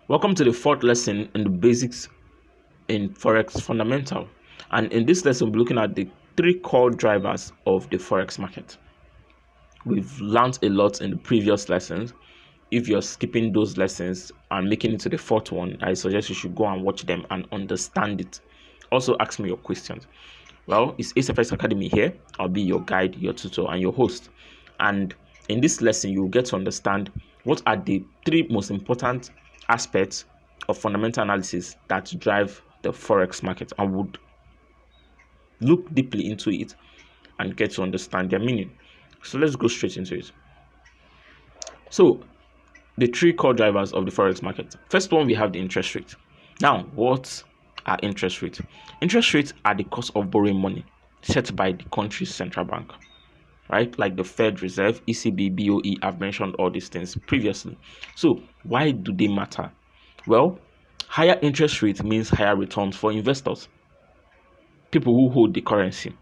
Welcome to the fourth lesson in the basics in Forex fundamental. And in this lesson, we're looking at the three core drivers of the Forex market. We've learned a lot in the previous lessons. If you're skipping those lessons and making it to the fourth one, I suggest you should go and watch them and understand it. Also, ask me your questions. Well, it's ACFX Academy here. I'll be your guide, your tutor, and your host. And in this lesson, you'll get to understand what are the three most important aspects of fundamental analysis that drive the Forex market, and would look deeply into it and get to understand their meaning. So let's go straight into it. So, the three core drivers of the Forex market. First one, we have the interest rate. Now, what are interest rates? Interest rates are the cost of borrowing money set by the country's central bank, right? Like the Fed Reserve, ECB, BOE. I've mentioned all these things previously. So why do they matter? Well, higher interest rate means higher returns for investors, people who hold the currency,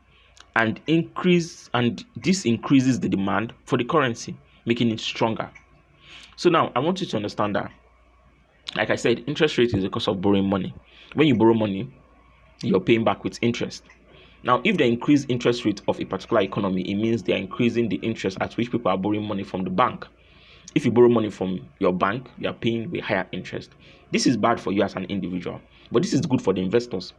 and this increases the demand for the currency, making it stronger. So now I want you to understand that, like I said, interest rate is the cost of borrowing money. When you borrow money, you're paying back with interest. Now, if they increase interest rate of a particular economy, it means they are increasing the interest at which people are borrowing money from the bank. If you borrow money from your bank, you are paying with higher interest. This is bad for you as an individual, but this is good for the investors.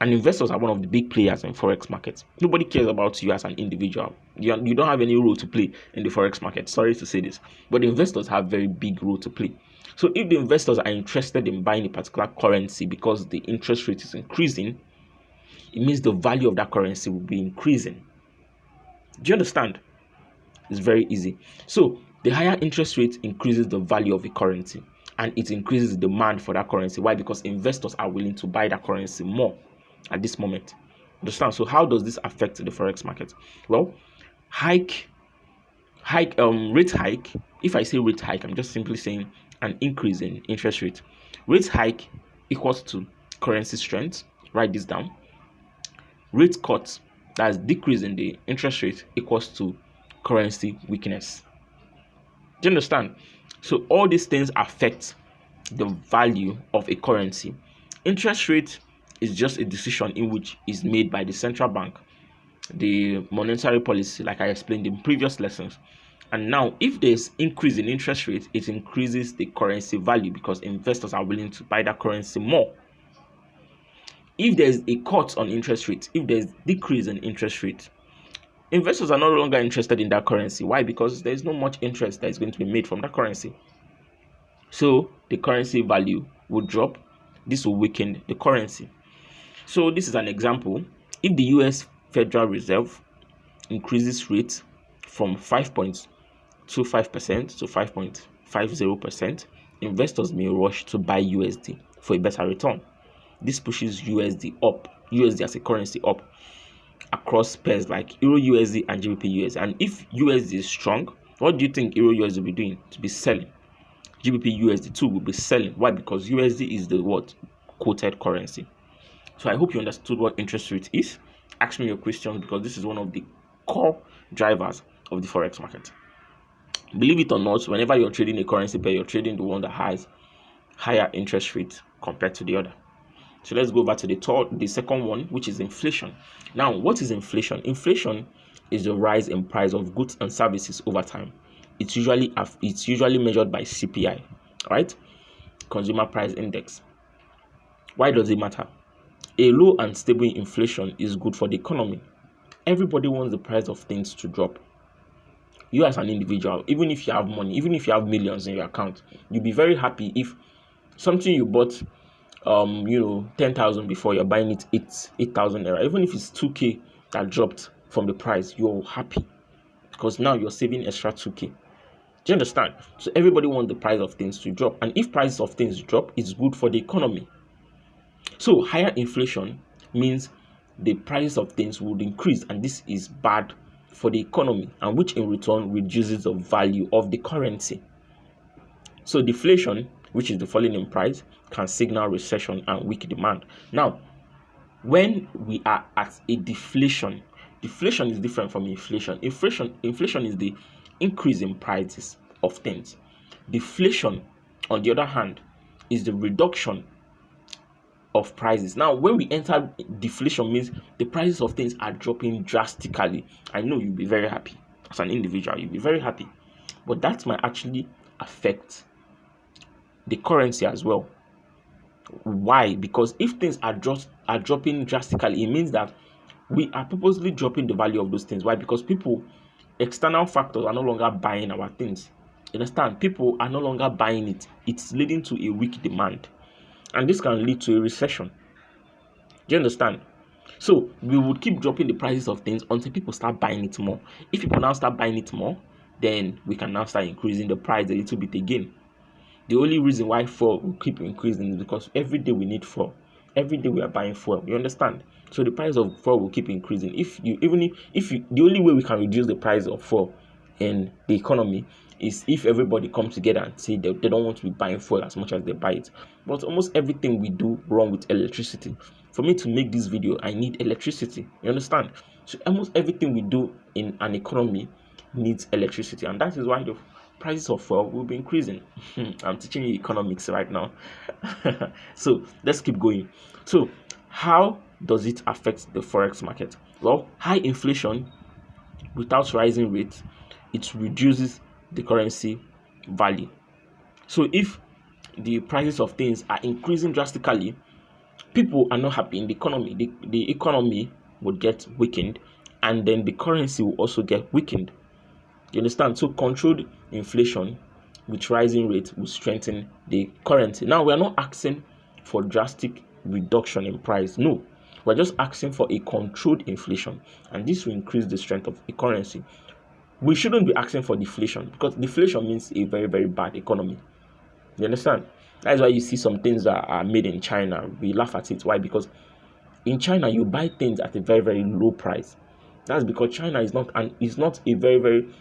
And investors are one of the big players in Forex markets. Nobody cares about you as an individual. You don't have any role to play in the Forex market. Sorry to say this, but the investors have very big role to play. So if the investors are interested in buying a particular currency because the interest rate is increasing, it means the value of that currency will be increasing. Do you understand? It's very easy. So the higher interest rate increases the value of the currency, and it increases the demand for that currency. Why? Because investors are willing to buy that currency more at this moment. Understand? So how does this affect the Forex market? Well, rate hike. If I say rate hike, I'm just simply saying an increase in interest rate. Rate hike equals to currency strength. Write this down. Rate cut, that's decrease in the interest rate, equals to currency weakness. Do you understand? So all these things affect the value of a currency. Interest rate is just a decision in which is made by the central bank, the monetary policy, like I explained in previous lessons. And now, if there's increase in interest rate, it increases the currency value because investors are willing to buy that currency more. If there's a cut on interest rate, if there's decrease in interest rate, investors are no longer interested in that currency. Why? Because there's not much interest that is going to be made from that currency. So the currency value will drop. This will weaken the currency. So this is an example. If the US Federal Reserve increases rate from 5.25% to 5.50%, investors may rush to buy USD for a better return. This pushes USD as a currency up across pairs like Euro USD and GBP USD. And if USD is strong, what do you think Euro USD will be doing? To be selling. GBP USD too will be selling. Why? Because USD is the quoted currency. So I hope you understood what interest rate is. Ask me your questions, because this is one of the core drivers of the Forex market. Believe it or not, whenever you're trading a currency pair, you're trading the one that has higher interest rate compared to the other. So let's go back to the second one, which is inflation. Now, what is inflation? Inflation is the rise in price of goods and services over time. It's usually measured by CPI, right? Consumer Price Index. Why does it matter? A low and stable inflation is good for the economy. Everybody wants the price of things to drop. You as an individual, even if you have money, even if you have millions in your account, you'll be very happy if something you bought 10,000 before, you're buying it 8,000 naira. Even if it's 2k that dropped from the price, you're happy because now you're saving extra 2k. Do you understand? So everybody wants the price of things to drop, and if prices of things drop, it's good for the economy. So higher inflation means the price of things would increase, and this is bad for the economy, and which in return reduces the value of the currency. So deflation, which is the falling in price, can signal recession and weak demand. Now, when we are at a deflation is different from inflation. Inflation is the increase in prices of things. Deflation, on the other hand, is the reduction of prices. Now, when we enter deflation, means the prices of things are dropping drastically. I know you'll be very happy as an individual, you'll be very happy, but that might actually affect the currency as well. Why? Because if things are dropping drastically, it means that we are purposely dropping the value of those things. Why? Because external factors are no longer buying our things. You understand? People are no longer buying it. It's leading to a weak demand, and this can lead to a recession. Do you understand? So we would keep dropping the prices of things until people start buying it more. If people now start buying it more, then we can now start increasing the price a little bit again. The only reason why fuel will keep increasing is because every day we need fuel. Every day we are buying fuel. You understand? So the price of fuel will keep increasing. The only way we can reduce the price of fuel in the economy is if everybody comes together and say they don't want to be buying fuel as much as they buy it. But almost everything we do wrong with electricity. For me to make this video, I need electricity. You understand? So almost everything we do in an economy needs electricity, and that is why the prices of fuel will be increasing. I'm teaching you economics right now. So let's keep going. So how does it affect the forex market? Well, high inflation without rising rates, it reduces the currency value. So if the prices of things are increasing drastically, people are not happy in the economy. The economy would get weakened, and then the currency will also get weakened. You understand? So controlled inflation with rising rates will strengthen the currency. Now, we are not asking for drastic reduction in price. No, we're just asking for a controlled inflation, and this will increase the strength of the currency. We shouldn't be asking for deflation, because deflation means a very, very bad economy. You understand? That's why you see some things that are made in China. We laugh at it. Why? Because in China, you buy things at a very, very low price. That's because China is not a very, very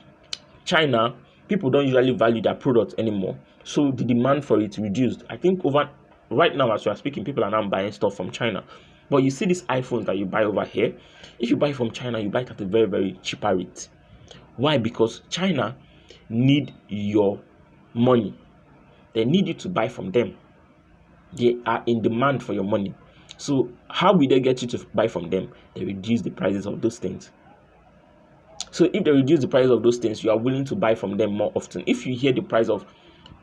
China, people don't usually value their products anymore, so the demand for it reduced. I think right now as we are speaking, people are now buying stuff from China. But you see these iPhones that you buy over here, if you buy from China, you buy it at a very, very cheaper rate. Why? Because China need your money. They need you to buy from them. They are in demand for your money. So how will they get you to buy from them? They reduce the prices of those things. So if they reduce the price of those things, you are willing to buy from them more often. If you hear the price of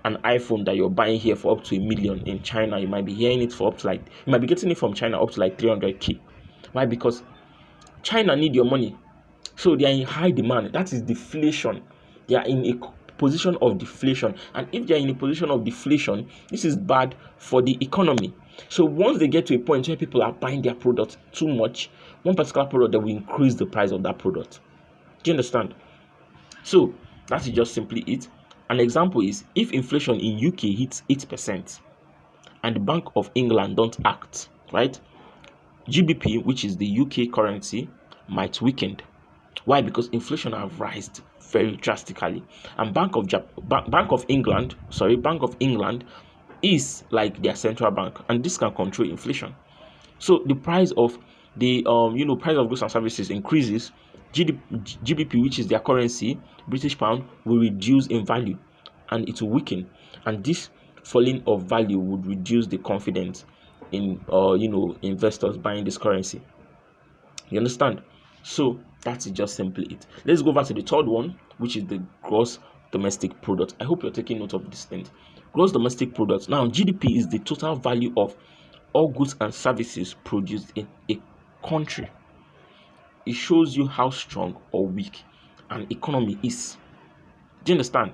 an iPhone that you're buying here for up to $1 million in China, you might be hearing it for up to you might be getting it from China up to 300K. Why? Because China need your money. So they are in high demand. That is deflation. They are in a position of deflation. And if they are in a position of deflation, this is bad for the economy. So once they get to a point where people are buying their product too much, one particular product, they will increase the price of that product. Do you understand? So that is just simply it. An example is if inflation in UK hits 8% and the Bank of England don't act, right? GBP, which is the UK currency, might weaken. Why? Because inflation have risen very drastically, and Bank of England is like their central bank, and this can control inflation. So the price of the price of goods and services increases. GBP, which is their currency, British pound, will reduce in value and it will weaken, and this falling of value would reduce the confidence in investors buying this currency. You understand? So that's just simply it. Let's go over to the third one, which is the gross domestic product. I hope you're taking note of these things. Gross domestic product. Now, GDP is the total value of all goods and services produced in a country. It shows you how strong or weak an economy is. Do you understand?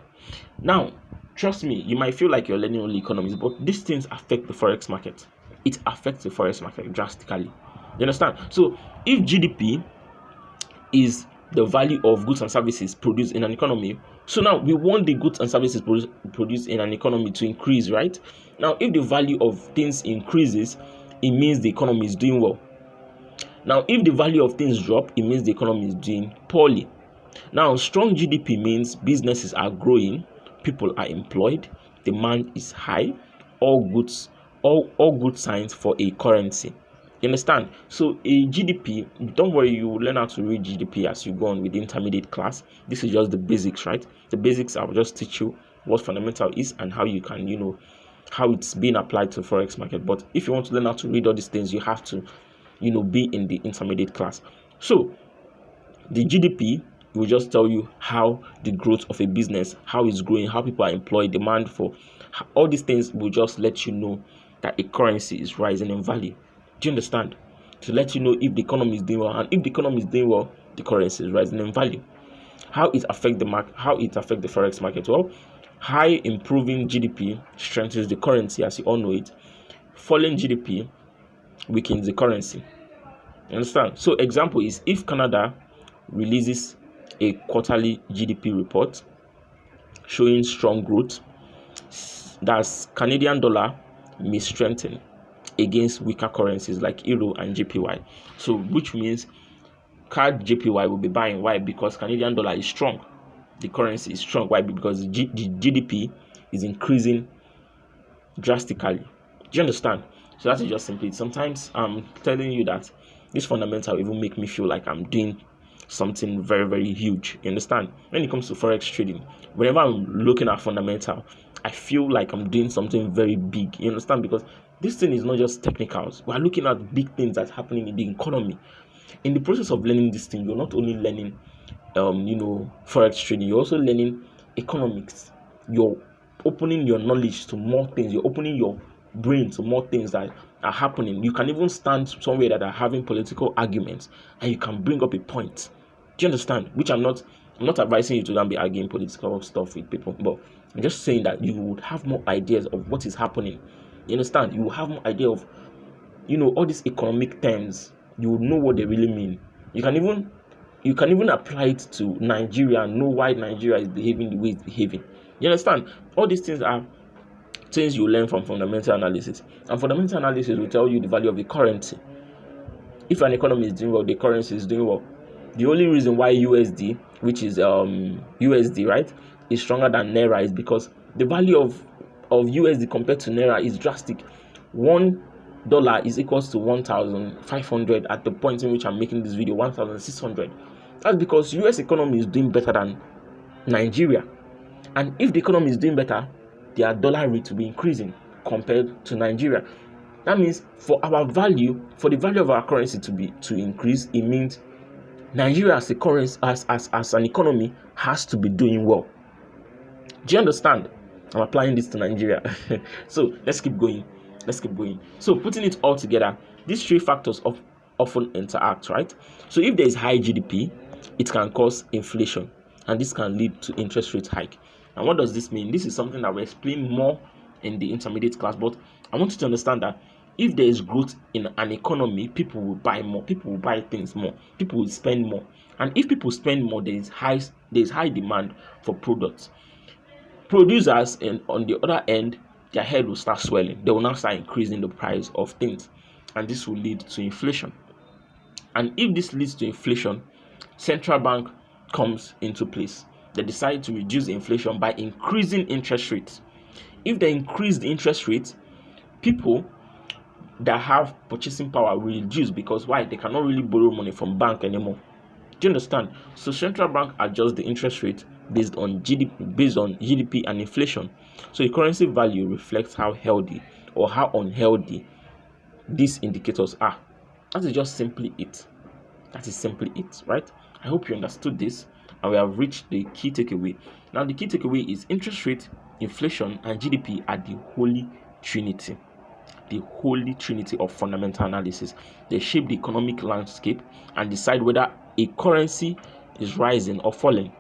Now, trust me, you might feel like you're learning only economics, but these things affect the forex market. It affects the forex market drastically. You understand? So, if GDP is the value of goods and services produced in an economy, so now we want the goods and services produced in an economy to increase, right? Now, if the value of things increases, it means the economy is doing well. Now, if the value of things drop, it means the economy is doing poorly. Now, strong GDP means businesses are growing, people are employed, demand is high, all good signs for a currency. You understand? So a GDP, don't worry, you will learn how to read GDP as you go on with the intermediate class. This is just the basics, right? The basics, I'll just teach you what fundamental is and how you can, how it's being applied to forex market. But if you want to learn how to read all these things, you have to, be in the intermediate class. So the GDP will just tell you how the growth of a business, how it's growing, how people are employed, demand for all these things will just let you know that a currency is rising in value. Do you understand? To let you know if the economy is doing well, and if the economy is doing well, the currency is rising in value. How it affect the market? How it affect the forex market? Well, high improving GDP strengthens the currency, as you all know it. Falling GDP weakens the currency. You understand? So example is if Canada releases a quarterly GDP report showing strong growth, that's Canadian dollar may strengthen against weaker currencies like Euro and JPY. So which means CAD JPY will be buying. Why? Because Canadian dollar is strong. The currency is strong. Why? Because the GDP is increasing drastically. Do you understand? So that's just simply it. Sometimes I'm telling you that this fundamental even make me feel like I'm doing something very, very huge. You understand? When it comes to forex trading, whenever I'm looking at fundamental, I feel like I'm doing something very big. You understand? Because this thing is not just technicals. We're looking at big things that's happening in the economy. In the process of learning this thing, you're not only learning forex trading, you're also learning economics. You're opening your knowledge to more things. You're opening your brain to more things that are happening. You can even stand somewhere that are having political arguments and you can bring up a point. Do you understand? Which I'm not advising you to then be arguing political stuff with people, but I'm just saying that you would have more ideas of what is happening. You understand? You will have more idea of all these economic terms. You would know what they really mean. You can even apply it to Nigeria and know why Nigeria is behaving the way it's behaving. You understand? All these things are things you learn from fundamental analysis. And fundamental analysis will tell you the value of the currency. If an economy is doing well, the currency is doing well. The only reason why USD, which is USD, right, is stronger than Naira is because the value of USD compared to Naira is drastic. $1 is equals to 1,500 at the point in which I'm making this video, 1,600. That's because US economy is doing better than Nigeria. And if the economy is doing better, their dollar rate will be increasing compared to Nigeria. That means for the value of our currency to increase, it means Nigeria as a currency, as an economy, has to be doing well. Do you understand? I'm applying this to Nigeria. So let's keep going. So putting it all together, these three factors often interact, right? So if there is high GDP, it can cause inflation, and this can lead to interest rate hike. And what does this mean? This is something that we explain more in the intermediate class, but I want you to understand that if there is growth in an economy, people will buy more, people will buy things more, people will spend more. And if people spend more, there is high demand for products. Producers, and on the other end, their head will start swelling. They will now start increasing the price of things, and this will lead to inflation. And if this leads to inflation, central bank comes into place. They decide to reduce inflation by increasing interest rates. If they increase the interest rate, people that have purchasing power will reduce, because why? They cannot really borrow money from bank anymore. Do you understand? So central bank adjusts the interest rate based on GDP and inflation. So the currency value reflects how healthy or how unhealthy these indicators are. That is just simply it. That is simply it, right? I hope you understood this and we have reached the key takeaway. Now the key takeaway is interest rate, inflation, and GDP are the holy trinity. The holy trinity of fundamental analysis. They shape the economic landscape and decide whether a currency is rising or falling.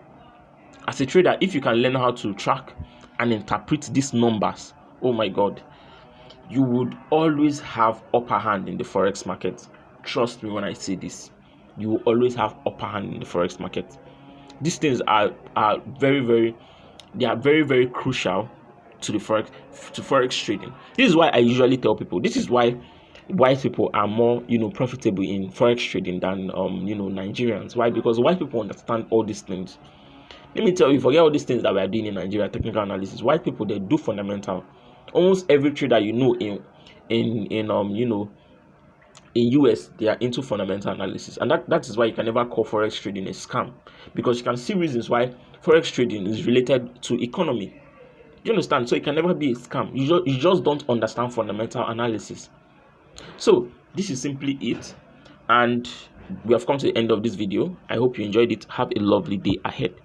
As a trader, if you can learn how to track and interpret these numbers, oh my God, you would always have upper hand in the forex market. Trust me when I say this. You will always have upper hand in the forex market. These things are very, very crucial to the forex trading. This is why I usually tell people, this is why white people are more profitable in forex trading than Nigerians. Why? Because white people understand all these things. Let me tell you, forget all these things that we are doing in Nigeria, technical analysis. White people, they do fundamental. Almost every trader in US, they are into fundamental analysis, and that is why you can never call forex trading a scam, because you can see reasons why forex trading is related to economy. You understand? So it can never be a scam. You just don't understand fundamental analysis. So this is simply it, and we have come to the end of this video. I hope you enjoyed it. Have a lovely day ahead.